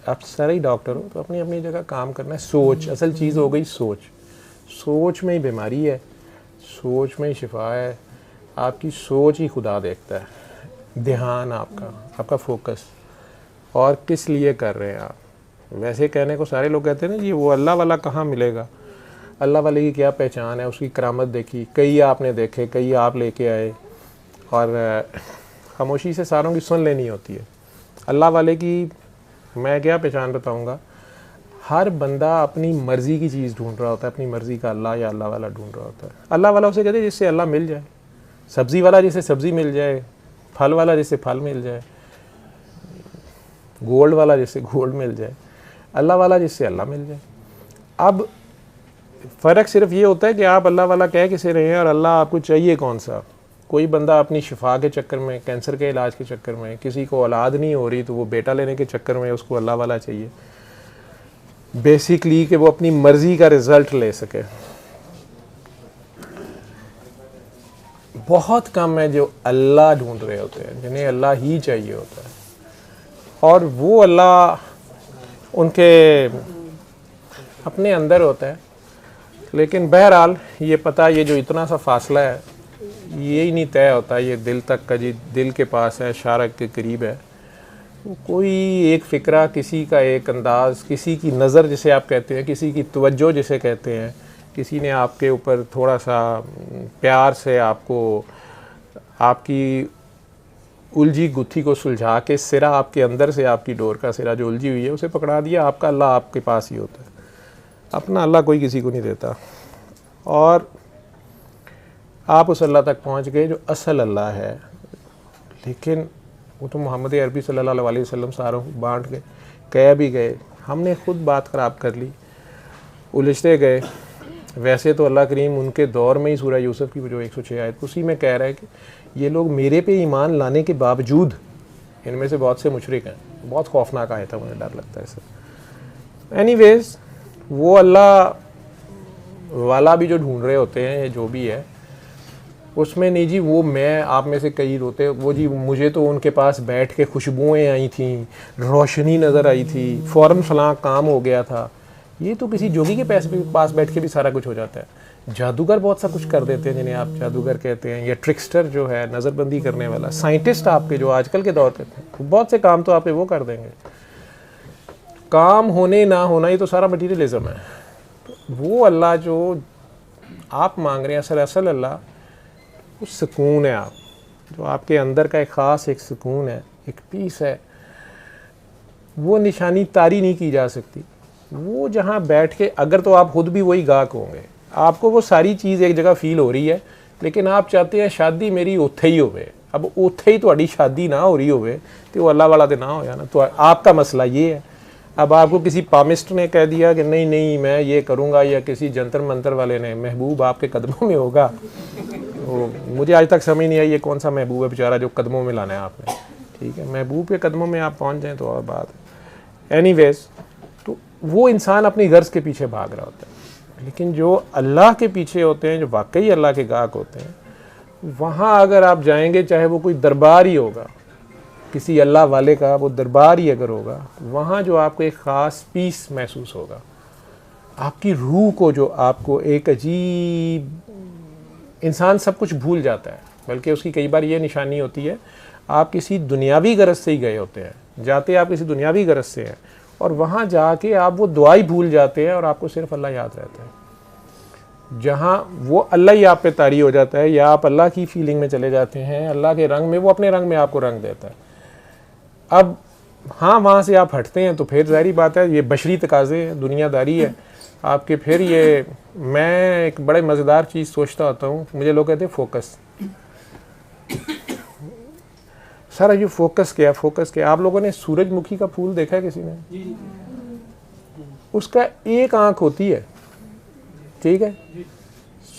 आप सारे ही डॉक्टर हो तो अपनी अपनी जगह काम करना है। सोच असल चीज़ हो गई, सोच में ही बीमारी है, सोच में ही शिफा है। आपकी सोच ही खुदा देखता है, ध्यान आपका फोकस, और किस लिए कर रहे हैं आप। वैसे कहने को सारे लोग कहते हैं ना जी वो अल्लाह वाला कहाँ मिलेगा, अल्लाह वाले की क्या पहचान है, उसकी करामत देखी, कई आपने देखे, कई आप लेके आए, और खामोशी से सारों की सुन लेनी होती है। अल्लाह वाले की मैं क्या पहचान बताऊंगा, हर बंदा अपनी मर्ज़ी की चीज़ ढूंढ रहा होता है, अपनी मर्ज़ी का अल्लाह या अल्लाह वाला ढूंढ रहा होता है। अल्लाह वाला उसे कहते हैं जिससे अल्लाह मिल जाए, सब्ज़ी वाला जिससे सब्ज़ी मिल जाए, फल वाला जिससे फल मिल जाए, गोल्ड वाला जिससे गोल्ड मिल जाए, अल्लाह वाला जिससे अल्लाह मिल जाए। अब फ़र्क सिर्फ ये होता है कि आप अल्लाह वाला कह किसे रहे हैं और अल्लाह आपको चाहिए कौन सा। कोई बंदा अपनी शिफा के चक्कर में, कैंसर के इलाज के चक्कर में, किसी को औलाद नहीं हो रही तो वो बेटा लेने के चक्कर में उसको अल्लाह वाला चाहिए, बेसिकली कि वो अपनी मर्ज़ी का रिज़ल्ट ले सके। बहुत कम है जो अल्लाह ढूंढ रहे होते हैं, जिन्हें अल्लाह ही चाहिए होता है, और वो अल्लाह उनके अपने अंदर होता है। लेकिन बहरहाल ये पता, ये जो इतना सा फासला है ये ही नहीं तय होता, ये दिल तक का, जी दिल के पास है, शारक के करीब है। कोई एक फ़िक्रा, किसी का एक अंदाज़, किसी की नज़र जिसे आप कहते हैं, किसी की तवज्जो जिसे कहते हैं, किसी ने आपके ऊपर थोड़ा सा प्यार से आपको, आपकी उलझी गुत्थी को सुलझा के सिरा आपके अंदर से, आपकी डोर का सिरा जो उलझी हुई है उसे पकड़ा दिया। आपका अल्लाह आपके पास ही होता है, अपना अल्लाह कोई किसी को नहीं देता। और आप उस अल्लाह तक पहुंच गए जो असल अल्लाह है। लेकिन वो तो मोहम्मद अरबी सल्लल्लाहु अलैहि वसल्लम सारों बांट गए, कह भी गए, हमने खुद बात ख़राब कर ली, उलझते गए। वैसे तो अल्लाह करीम उनके दौर में ही सूरह यूसुफ की जो 106 आयत उसी में कह रहा है कि ये लोग मेरे पे ईमान लाने के बावजूद, इनमें से बहुत से मुशरिक हैं। बहुत खौफनाक आयत है, मुझे डर लगता है इससे। एनीवेज, वो अल्लाह वाला भी जो ढूंढ रहे होते हैं, जो भी है उसमें नहीं जी वो मैं आप में से कई रोते वो जी मुझे तो उनके पास बैठ के खुशबुएँ आई थी, रोशनी नज़र आई थी, फ़ौरन फलां काम हो गया था। ये तो किसी जोगी के पास बैठ के भी सारा कुछ हो जाता है। जादूगर बहुत सा कुछ कर देते हैं जिन्हें आप जादूगर कहते हैं, या ट्रिक्स्टर जो है नज़रबंदी करने वाला, साइंटिस्ट आपके जो आजकल के दौर पे बहुत से काम तो आप वो कर देंगे। काम होने ना होना ही तो सारा मटीरियलिज्म है। वो अल्लाह जो आप मांग रहे हैं, असल अल्लाह वो सुकून है, आप जो आपके अंदर का एक ख़ास एक सुकून है, एक पीस है, वो निशानी तारी नहीं की जा सकती। वो जहाँ बैठ के, अगर तो आप खुद भी वही गाहक होंगे, आपको वो सारी चीज़ एक जगह फील हो रही है, लेकिन आप चाहते हैं शादी मेरी उत्थे ही होवे। अब उत्थे ही थोड़ी शादी ना हो रही होवे तो वो अल्लाह वाला तो ना होया ना। तो आपका मसला ये है। अब आपको किसी पामिस्ट ने कह दिया कि नहीं नहीं मैं ये करूँगा, या किसी जंतर मंतर वाले ने, महबूब आपके कदमों में होगा। तो मुझे आज तक समझ नहीं आई ये कौन सा महबूब है बेचारा जो कदमों में लाना है आपने। ठीक है, महबूब के कदमों में आप पहुँच जाएँ तो और बात है। एनीवेज, तो वो इंसान अपनी गर्ज के पीछे भाग रहा होता है। लेकिन जो अल्लाह के पीछे होते हैं, जो वाकई अल्लाह के गाहक होते हैं, वहाँ अगर आप जाएंगे, चाहे वो कोई दरबार ही होगा, किसी अल्लाह वाले का वो दरबार ही अगर होगा, वहाँ जो आपको एक ख़ास पीस महसूस होगा, आपकी रूह को, जो आपको एक अजीब, इंसान सब कुछ भूल जाता है। बल्कि उसकी कई बार ये निशानी होती है, आप किसी दुनियावी गरज से ही गए होते हैं, जाते आप किसी दुनियावी गरज से हैं, और वहाँ जाके आप वो दुआ ही भूल जाते हैं और आपको सिर्फ अल्लाह याद रहता है। जहाँ वो अल्लाह ही आप पे तारी हो जाता है, या आप अल्लाह की फीलिंग में चले जाते हैं, अल्लाह के रंग में, वो अपने रंग में आपको रंग देता है। अब हाँ, वहाँ से आप हटते हैं तो फिर ज़ाहिर बात है, ये बशरी तकाज़े हैं, दुनियादारी है आपके। फिर ये मैं एक बड़े मज़ेदार चीज़ सोचता होता हूँ, मुझे लोग कहते हैं फोकस। सारा ये फोकस क्या। आप लोगों ने सूरजमुखी का फूल देखा है किसी ने? उसका एक आंख होती है, ठीक है।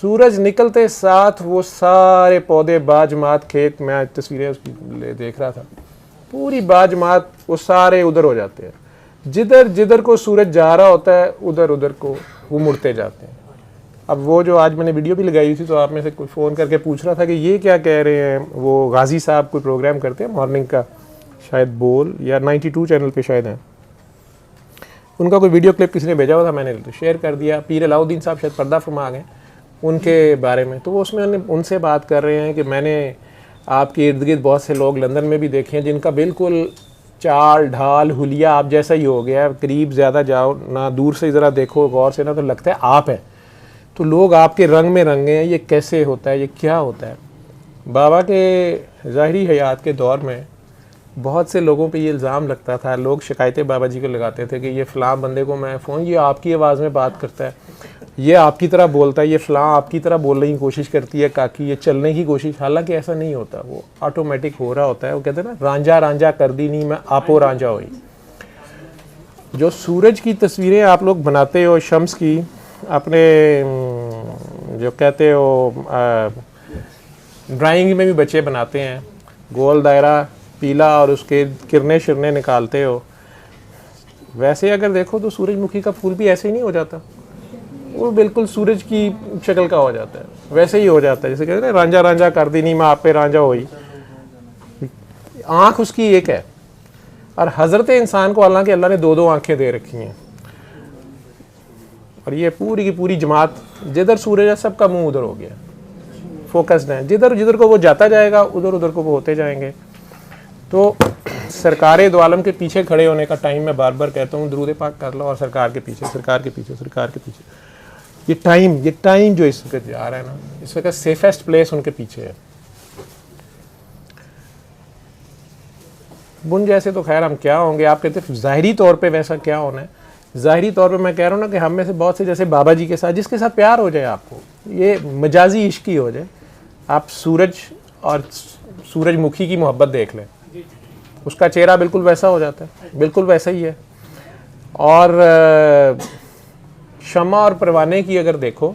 सूरज निकलते साथ वो सारे पौधे, बाजमात, खेत में आज तस्वीरें उसकी देख रहा था, पूरी बाजमात वो सारे उधर हो जाते हैं। जिधर जिधर को सूरज जा रहा होता है उधर उधर को वो मुड़ते जाते हैं। अब वो जो आज मैंने वीडियो भी लगाई थी, तो आप में से कोई फ़ोन करके पूछ रहा था कि ये क्या कह रहे हैं। वो गाजी साहब कोई प्रोग्राम करते हैं मॉर्निंग का, शायद बोल या 92 चैनल पे शायद है। उनका कोई वीडियो क्लिप किसी ने भेजा हुआ था, मैंने तो शेयर कर दिया। पीर अलाउद्दीन साहब शायद पर्दा फरमा गए उनके बारे में, तो वो उसमें उनसे बात कर रहे हैं कि मैंने आपके इर्द गिर्द बहुत से लोग लंदन में भी देखे हैं जिनका बिल्कुल चाल ढाल हुलिया आप जैसा ही हो गया है। करीब ज़्यादा जाओ ना, दूर से ज़रा देखो गौर से ना, तो लगता है आप है। तो लोग आपके रंग में रंगे हैं, ये कैसे होता है, ये क्या होता है। बाबा के ज़ाहिरी हयात के दौर में बहुत से लोगों पे ये इल्ज़ाम लगता था, लोग शिकायतें बाबा जी को लगाते थे कि ये फ़लाँ बंदे को मैं फ़ोन, ये आपकी आवाज़ में बात करता है, ये आपकी तरह बोलता है, ये फ़लाँ आपकी तरह बोलने की कोशिश करती है काकी, ये चलने की कोशिश। हालांकि ऐसा नहीं होता, वो ऑटोमेटिक हो रहा होता है। वो कहते हैं ना, रांझा रांझा कर दी नहीं मैं आपो रांझा हुई। जो सूरज की तस्वीरें आप लोग बनाते हो, शम्स की, अपने जो कहते हो ड्राइंग में भी बच्चे बनाते हैं, गोल दायरा पीला और उसके किरने शिरने निकालते हो, वैसे अगर देखो तो सूरजमुखी का फूल भी ऐसे ही नहीं हो जाता, वो बिल्कुल सूरज की शक्ल का हो जाता है, वैसे ही हो जाता है। जैसे कहते हैं रांझा रांझा कर दी नहीं मैं आप पे रांझा हुई। आँख उसकी एक है, और हज़रत इंसान को हालांकि अल्लाह ने दो दो आँखें दे रखी हैं। और ये पूरी की पूरी जमात, जिधर सूरज है सबका मुंह उधर हो गया, फोकस्ड है, जिधर जिधर को वो जाता जाएगा उधर उधर को वो होते जाएंगे। तो सरकार दो आलम के पीछे खड़े होने का टाइम मैं बार बार कहता हूँ, दरूद पाक कर लो और सरकार के पीछे, सरकार के पीछे, सरकार के पीछे। ये टाइम जो इस वक्त जा रहा है ना, इस वक्त सेफेस्ट प्लेस उनके पीछे है। बुन जैसे तो खैर हम क्या होंगे, आप कहते हैं ज़ाहिरी तौर पे वैसा क्या होना है। ज़ाहिरी तौर पे मैं कह रहा हूँ ना कि हम में से बहुत से जैसे बाबा जी के साथ, जिसके साथ प्यार हो जाए आपको, ये मजाजी इश्क ही हो जाए, आप सूरज और सूरजमुखी की मोहब्बत देख लें, उसका चेहरा बिल्कुल वैसा हो जाता है, बिल्कुल वैसा ही है। और शमा और परवाने की अगर देखो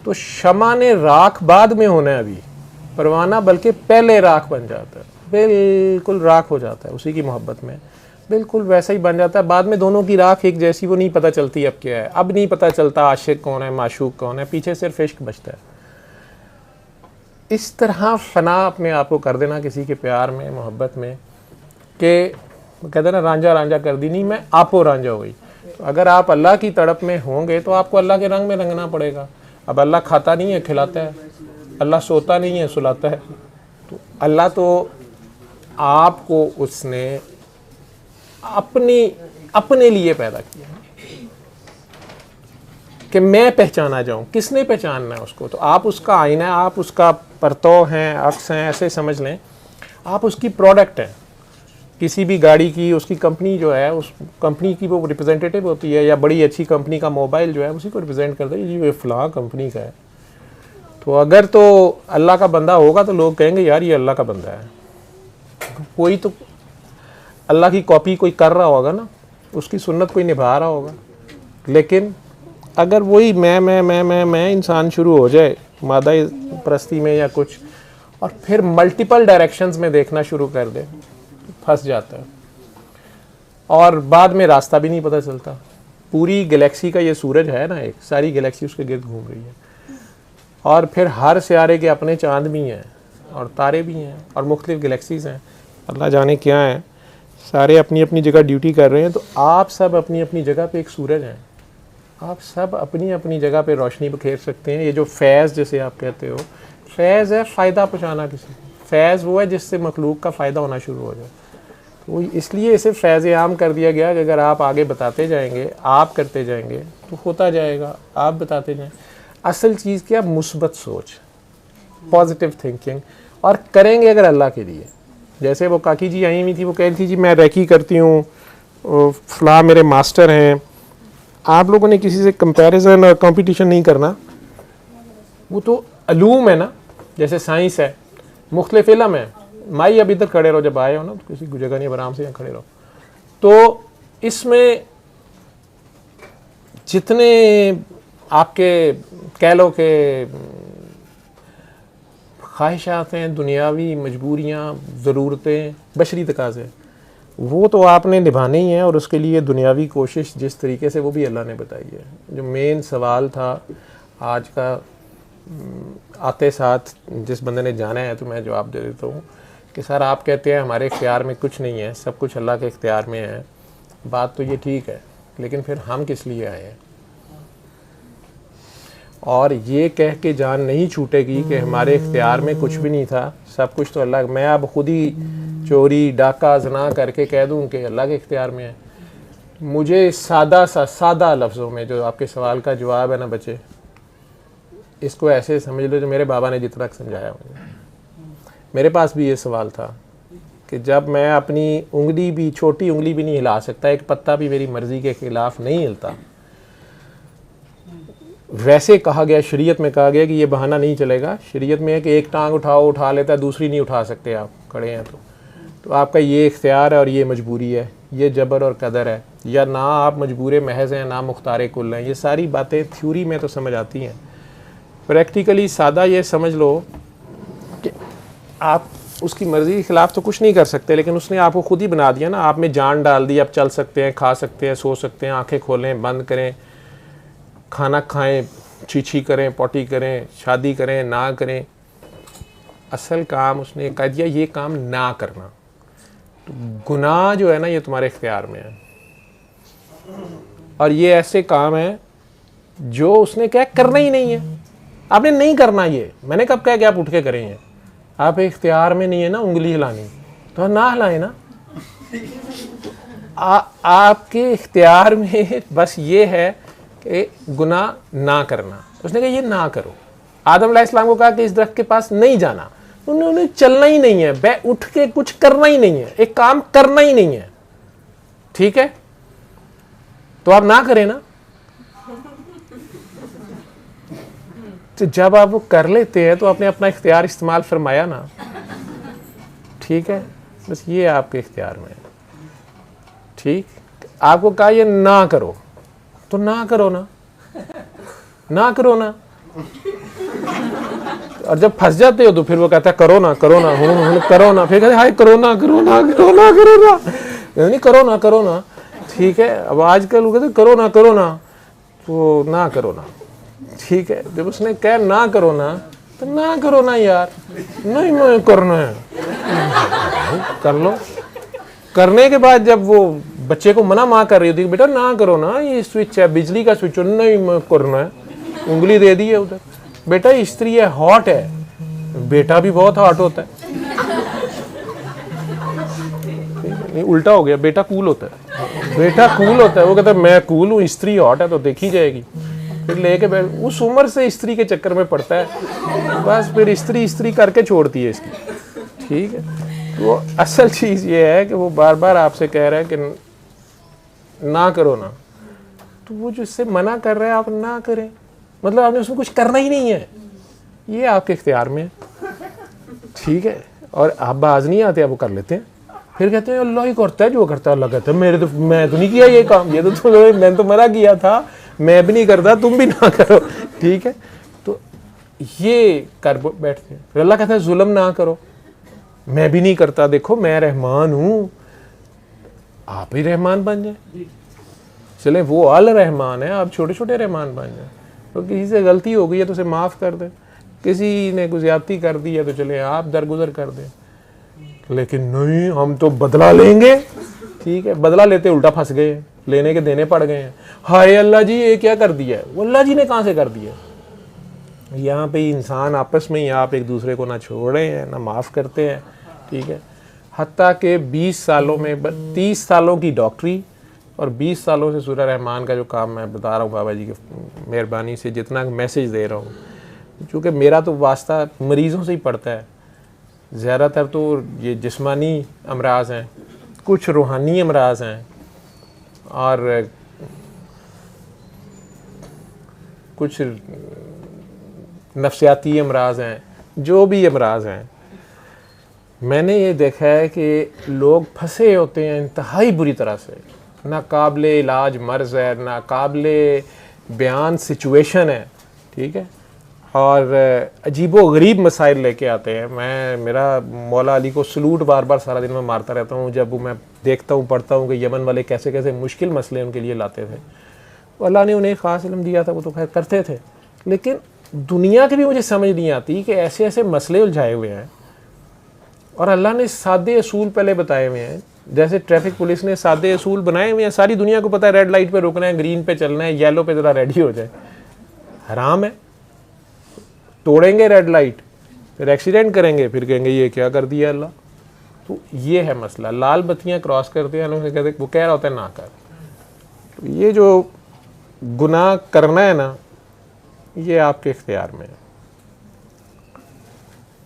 तो शमा ने राख बाद में होना है, अभी परवाना बल्कि पहले राख बन जाता है, बिल्कुल राख हो जाता है उसी की मोहब्बत में, बिल्कुल वैसा ही बन जाता है। बाद में दोनों की राख एक जैसी, वो नहीं पता चलती अब क्या है, अब नहीं पता चलता आशिक कौन है माशूक कौन है, पीछे सिर्फ इश्क बचता है। इस तरह फना अपने आप को कर देना किसी के प्यार में, मोहब्बत में, कि कहते ना रांझा रांझा कर दी नहीं मैं आपो रांझा हुई। तो अगर आप अल्लाह की तड़प में होंगे तो आपको अल्लाह के रंग में रंगना पड़ेगा। अब अल्लाह खाता नहीं है खिलाता है, अल्लाह सोता नहीं है सुलाता है। तो अल्लाह तो आपको उसने अपने लिए पैदा किया कि मैं पहचाना जाऊं। किसने पहचानना है उसको? तो आप उसका आईना है, आप उसका परतो हैं, अक्स हैं, ऐसे समझ लें। आप उसकी प्रोडक्ट हैं। किसी भी गाड़ी की उसकी कंपनी जो है, उस कंपनी की वो रिप्रेजेंटेटिव होती है, या बड़ी अच्छी कंपनी का मोबाइल जो है उसी को रिप्रेजेंट करता है, ये फ़लाँ कंपनी का है। तो अगर तो अल्लाह का बंदा होगा तो लोग कहेंगे यार ये अल्लाह का बंदा है। कोई तो अल्लाह की कॉपी कोई कर रहा होगा ना, उसकी सुन्नत कोई निभा रहा होगा। लेकिन अगर वही मैं इंसान शुरू हो जाए मादा परस्ती में या कुछ, और फिर मल्टीपल डायरेक्शंस में देखना शुरू कर दे, फंस जाता है और बाद में रास्ता भी नहीं पता चलता। पूरी गैलेक्सी का ये सूरज है ना, एक सारी गैलेक्सी उसके गिर्द घूम रही है, और फिर हर सियारे के अपने चांद भी हैं और तारे भी हैं और मुख्तलिफ गैलेक्सीज़ हैं, अल्लाह जाने क्या है। सारे अपनी अपनी जगह ड्यूटी कर रहे हैं। तो आप सब अपनी अपनी जगह पे एक सूरज हैं, आप सब अपनी अपनी जगह पे रोशनी बखेर सकते हैं। ये जो फैज़ जैसे आप कहते हो, फैज़ है फ़ायदा पहुँचाना किसी को। फैज़ वो है जिससे मखलूक का फ़ायदा होना शुरू हो जाए। तो इसलिए इसे फैज़ आम कर दिया गया कि अगर आप आगे बताते जाएंगे, आप करते जाएंगे तो होता जाएगा, आप बताते जाएं। असल चीज़ क्या? मुस्बत सोच, पॉजिटिव थिंकिंग, और करेंगे अगर अल्लाह के लिए। जैसे वो काकी जी आई हुई थी, वो कह रही थी जी मैं रैकी करती हूँ, फ़लाँ मेरे मास्टर हैं। आप लोगों ने किसी से कंपैरिजन और कंपटीशन नहीं करना, वो तो अलूम है ना, जैसे साइंस है, मुख्तलिफ इल्म है। माई अब इधर खड़े रहो, जब आए हो ना तो किसी की जगह नहीं, आराम से यहाँ खड़े रहो। तो इसमें जितने आपके कह लो कि ख्वाहिशात हैं, दुनियावी मजबूरियाँ, ज़रूरतें, बशरी तकाज़े, वो तो आपने निभाने ही हैं। और उसके लिए दुनियावी कोशिश जिस तरीके से, वो भी अल्लाह ने बताई है। जो मेन सवाल था आज का, आते साथ जिस बंदे ने जाना है, तो मैं जवाब दे देता हूँ कि सर आप कहते हैं हमारे इख्तियार में कुछ नहीं है, सब कुछ अल्लाह के इख्तियार में है। बात तो ये ठीक है, लेकिन फिर हम किस लिए आए हैं? और ये कह के जान नहीं छूटेगी कि हमारे इख्तियार में कुछ भी नहीं था, सब कुछ तो अल्लाह। मैं अब खुद ही चोरी डाका जना करके कह दूं कि अल्लाह के इख्तियार में है। मुझे सादा लफ्ज़ों में जो आपके सवाल का जवाब है ना बच्चे, इसको ऐसे समझ लो जो मेरे बाबा ने जितना समझाया मुझे। मेरे पास भी ये सवाल था कि जब मैं अपनी उंगली भी, छोटी उंगली भी नहीं हिला सकता, एक पत्ता भी मेरी मर्ज़ी के ख़िलाफ़ नहीं हिलता, वैसे कहा गया, शरीयत में कहा गया कि ये बहाना नहीं चलेगा। शरीयत में है कि एक टांग उठाओ, उठा लेता है, दूसरी नहीं उठा सकते आप, खड़े हैं तो आपका ये इख्तियार है और ये मजबूरी है, ये जबर और कदर है, या ना आप मजबूर महज हैं ना मुख्तार कुल हैं। ये सारी बातें थ्योरी में तो समझ आती हैं, प्रैक्टिकली सादा ये समझ लो कि आप उसकी मर्ज़ी के ख़िलाफ़ तो कुछ नहीं कर सकते, लेकिन उसने आपको खुद ही बना दिया ना, आप में जान डाल दी। आप चल सकते हैं, खा सकते हैं, सो सकते हैं, आंखें खोलें, बंद करें, खाना खाएं, छी करें, पॉटी करें, शादी करें, ना करें। असल काम उसने कह दिया ये काम ना करना। तो गुनाह जो है ना ये तुम्हारे इख्तियार में है, और ये ऐसे काम है जो उसने क्या करना ही नहीं है, आपने नहीं करना। ये मैंने कब कहा कि आप उठ के करेंगे? आप इख्तियार में नहीं है ना उंगली हिलानी, तो ना हिलाएं ना। आपके इख्तियार में बस ये है कि गुनाह ना करना। उसने कहा ये ना करो। आदम अलैहिस्सलाम को कहा कि इस दरख्त के पास नहीं जाना, उन्होंने चलना ही नहीं है, उठ के कुछ करना ही नहीं है, एक काम करना ही नहीं है, ठीक है? तो आप ना करें ना। तो जब आप वो कर लेते हैं तो आपने अपना इख्तियार इस्तेमाल फरमाया ना, ठीक है? बस ये आपके इख्तियार में है, ठीक? आपको कहा ये ना करो, तो ना करो ना, ना करो ना। और जब फंस जाते हो तो फिर वो कहता है करो ना, करो ना, करो ना, फिर कहते हाय करो ना, करो ना, करो ना, करो ना, नहीं करो ना, करो ना, ठीक है? अब आजकल वो कहते करो ना, करो ना, तो ना करो ना, ठीक है? जब उसने कहा ना करो ना, तो ना करो ना यार, नहीं मैं करना है, कर लो। करने के बाद जब वो बच्चे को मना माँ कर रही होती है बेटा ना करो ना, ये स्विच है, बिजली का स्विच, नहीं मैं करना है, उंगली दे दी है उधर। बेटा स्त्री है, हॉट है, बेटा भी बहुत हॉट होता है, नहीं उल्टा हो गया, बेटा कूल होता है, बेटा कूल होता है। वो कहता है मैं कूल हूँ, स्त्री हॉट है तो देखी जाएगी, फिर लेके बैठ। उस उम्र से स्त्री के चक्कर में पड़ता है, बस फिर स्त्री करके छोड़ती है इसकी, ठीक है? तो असल चीज़ ये है कि वो बार बार आपसे कह रहा है कि ना करो ना, तो वो जो इससे मना कर रहा है आप ना करें, मतलब आपने उसमें कुछ करना ही नहीं है, ये आपके इख्तियार में है, ठीक है? और आप बाज नहीं आते, आप वो कर लेते हैं, फिर कहते हैं अल्लाह ही करता है जो करता है, अल्लाह कहता है मैं तो नहीं किया ये काम, ये तो मैंने तो मना किया था, मैं भी नहीं करता, तुम भी ना करो, ठीक है? तो ये कर बैठते हैं। फिर अल्लाह कहता है जुल्म ना करो, मैं भी नहीं करता, देखो मैं रहमान हूँ, आप ही रहमान बन जाए। चले वो अल रहमान है, आप छोटे छोटे रहमान बन जाए। तो किसी से गलती हो गई है तो उसे माफ़ कर दें, किसी ने कुछ ज्यादती कर दी है तो चले आप दरगुजर कर दें, लेकिन नहीं हम तो बदला लेंगे, ठीक है? बदला लेते उल्टा फंस गए, लेने के देने पड़ गए हैं। हाय अल्लाह जी ये क्या कर दिया है, वो अल्लाह जी ने कहाँ से कर दिया? यहाँ पे इंसान आपस में ही आप एक दूसरे को ना छोड़े हैं ना माफ़ करते हैं, ठीक है? हत्ता के 20 सालों में 30 सालों की डॉक्टरी और 20 सालों से सूरह रहमान का जो काम मैं बता रहा हूँ, बाबा जी की मेहरबानी से जितना मैसेज दे रहा हूँ, क्योंकि मेरा तो वास्ता मरीज़ों से ही पड़ता है, ज़्यादातर तो ये जिस्मानी अमराज हैं, कुछ रूहानी अमराज हैं और कुछ नफ्सियाती अमराज हैं, जो भी अमराज हैं। मैंने ये देखा है कि लोग फंसे होते हैं इंतहाई बुरी तरह से, ना काबिले इलाज मर्ज़ है, ना काबिले बयान सिचुएशन है, ठीक है? और अजीबो गरीब मसाइल लेके आते हैं। मेरा मौला अली को सलूट बार बार सारा दिन में मारता रहता हूँ जब मैं देखता हूँ पढ़ता हूँ कि यमन वाले कैसे कैसे मुश्किल मसले उनके लिए लाते थे। अल्लाह ने उन्हें ख़ास इल्म दिया था, वो तो खैर करते थे, लेकिन दुनिया की भी मुझे समझ नहीं आती कि ऐसे ऐसे मसले उलझाए हुए हैं और अल्लाह ने सादे असूल पहले बताए हुए हैं जैसे ट्रैफिक पुलिस ने सादे असूल बनाए हुए हैं, सारी दुनिया को पता है रेड लाइट पे रुकना है, ग्रीन पे चलना है, येलो पे ज़रा रेडी हो जाए। हराम है, तोड़ेंगे रेड लाइट, फिर एक्सीडेंट करेंगे, फिर कहेंगे ये क्या कर दिया अल्लाह। तो ये है मसला, लाल बत्तियां क्रॉस करते हैं, कहते वो कह रहा होता है ना कर। तो ये जो गुनाह करना है ना, ये आपके इख्तियार में है।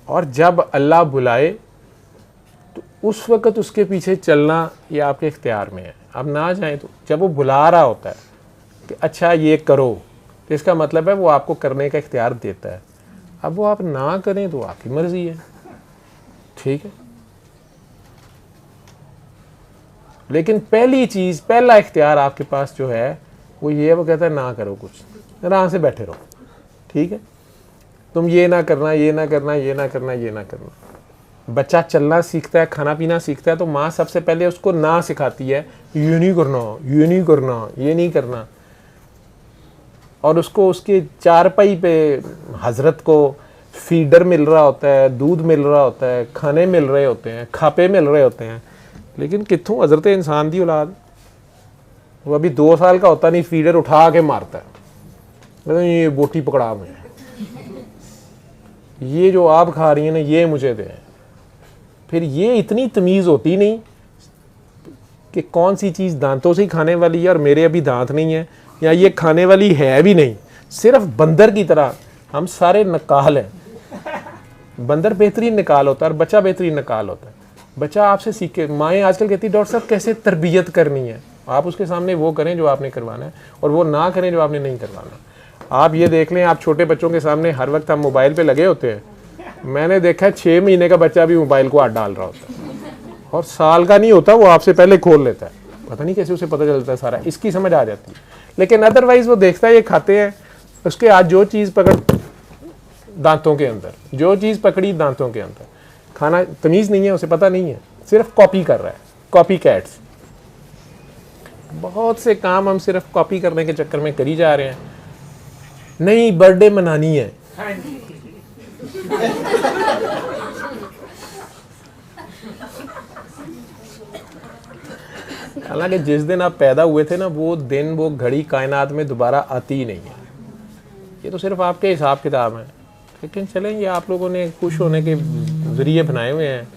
और जब अल्लाह बुलाए तो उस वक़्त उसके पीछे चलना ये आपके इख्तियार में है। अब ना जाए तो जब वो बुला रहा होता है कि अच्छा ये करो, तो इसका मतलब है वो आपको करने का इख्तियार देता है। अब वो आप ना करें तो आपकी मर्ज़ी है, ठीक है। लेकिन पहली चीज़, पहला इख्तियार आपके पास जो है वो ये है, वो कहता है ना करो कुछ, आराम से बैठे रहो, ठीक है। तुम ये ना करना, ये ना करना, ये ना करना, ये ना करना। बच्चा चलना सीखता है, खाना पीना सीखता है, तो माँ सबसे पहले उसको ना सिखाती है, ये नहीं करना, ये नहीं करना, ये नहीं करना। और उसको उसके चारपाई पे हजरत को फीडर मिल रहा होता है, दूध मिल रहा होता है, खाने मिल रहे होते हैं, खापे मिल रहे होते हैं। लेकिन कित्थों हजरत इंसान दी औलाद, वो अभी 2 साल का होता नहीं, फीडर उठा के मारता है, मतलब ये बोटी पकड़ा में, ये जो आप खा रही हैं ना ये मुझे दें। फिर ये इतनी तमीज़ होती नहीं कि कौन सी चीज़ दांतों से ही खाने वाली है और मेरे अभी दांत नहीं है, या ये खाने वाली है भी नहीं। सिर्फ बंदर की तरह हम सारे नकाल हैं। बंदर बेहतरीन निकाल होता है और बच्चा बेहतरीन निकाल होता है। बच्चा आपसे सीखे। माएँ आजकल कहती है डॉक्टर साहब कैसे तरबियत करनी है। आप उसके सामने वो करें जो आपने करवाना है और वो ना करें जो आपने नहीं करवाना। आप ये देख लें, आप छोटे बच्चों के सामने हर वक्त हम मोबाइल पे लगे होते हैं। मैंने देखा है 6 महीने का बच्चा भी मोबाइल को हाथ डाल रहा होता है और साल का नहीं होता, वो आपसे पहले खोल लेता है। पता नहीं कैसे उसे पता चलता है, सारा इसकी समझ आ जाती है। लेकिन अदरवाइज वो देखता है ये खाते हैं, उसके आज जो चीज़ पकड़ दांतों के अंदर, जो चीज़ पकड़ी दांतों के अंदर, खाना तमीज़ नहीं है, उसे पता नहीं है, सिर्फ कॉपी कर रहा है। Copy cats. बहुत से काम हम सिर्फ कॉपी करने के चक्कर में करी जा रहे हैं। नहीं, बर्थडे मनानी है, हालांकि जिस दिन आप पैदा हुए थे ना, वो दिन, वो घड़ी कायनात में दोबारा आती ही नहीं है। ये तो सिर्फ आपके हिसाब किताब है। लेकिन चलें, ये आप लोगों ने खुश होने के जरिए बनाए हुए हैं।